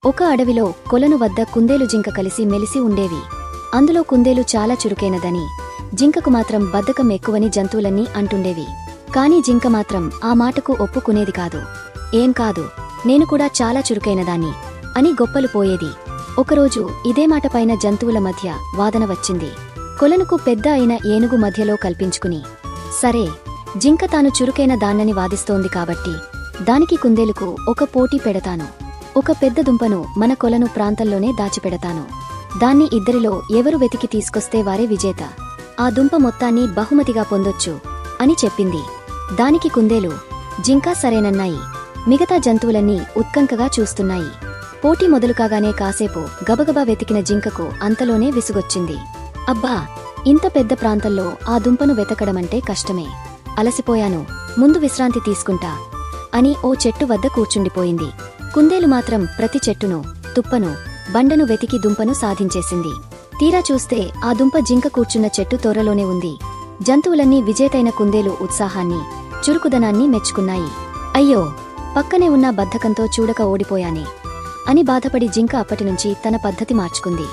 ఒక అడవిలో కొలను వద్ద కుందేలు జింక కలిసి మెలిసి ఉండేవి. అందులో కుందేలు చాలా చురుకైనదని, జింకకు మాత్రం బద్ధకం ఎక్కువని జంతువులన్నీ అంటుండేవి. కాని జింక మాత్రం ఆ మాటకు ఒప్పుకునేది కాదు. ఏం కాదు, నేను కూడా చాలా చురుకైనదాన్ని అని గొప్పలు పోయేది. ఒకరోజు ఇదే మాటపైన జంతువుల మధ్య వాదన వచ్చింది. కొలనుకు పెద్ద అయిన ఏనుగు మధ్యలో కల్పించుకుని, సరే, జింక తాను చురుకైన దాన్నని వాదిస్తోంది కాబట్టి దానికి కుందేలుకు ఒక పోటీ పెడతాను. ఒక పెద్ద దుంపను మన కొలను ప్రాంతంలోనే దాచిపెడతాను. దాన్ని ఇద్దరిలో ఎవరు వెతికి తీసుకొస్తే వారే విజేత. ఆ దుంప మొత్తాన్ని బహుమతిగా పొందొచ్చు అని చెప్పింది. దానికి కుందేలు, జింక సరేనన్నాయి. మిగతా జంతువులన్నీ ఉత్కంఠగా చూస్తున్నాయి. పోటీ మొదలుకాగానే కాసేపు గబగబా వెతికిన జింకకు అంతలోనే విసుగొచ్చింది. అబ్బా, ఇంత పెద్ద ప్రాంతంలో ఆ దుంపను వెతకడమంటే కష్టమే. అలసిపోయాను, ముందు విశ్రాంతి తీసుకుంటా అని ఓ చెట్టు వద్ద కూర్చుండిపోయింది. కుందేలు మాత్రం ప్రతి చెట్టును, తుప్పను, బండను వెతికి దుంపను సాధించేసింది. తీరా చూస్తే ఆ దుంప జింక కూర్చున్న చెట్టు తోరలోనే ఉంది. జంతువులన్నీ విజేతైన కుందేలు ఉత్సాహాన్ని, చురుకుదనాన్ని మెచ్చుకున్నాయి. అయ్యో, పక్కనే ఉన్న బద్ధకంతో చూడక ఓడిపోయానే అని బాధపడి జింక అప్పటినుంచి తన పద్ధతి మార్చుకుంది.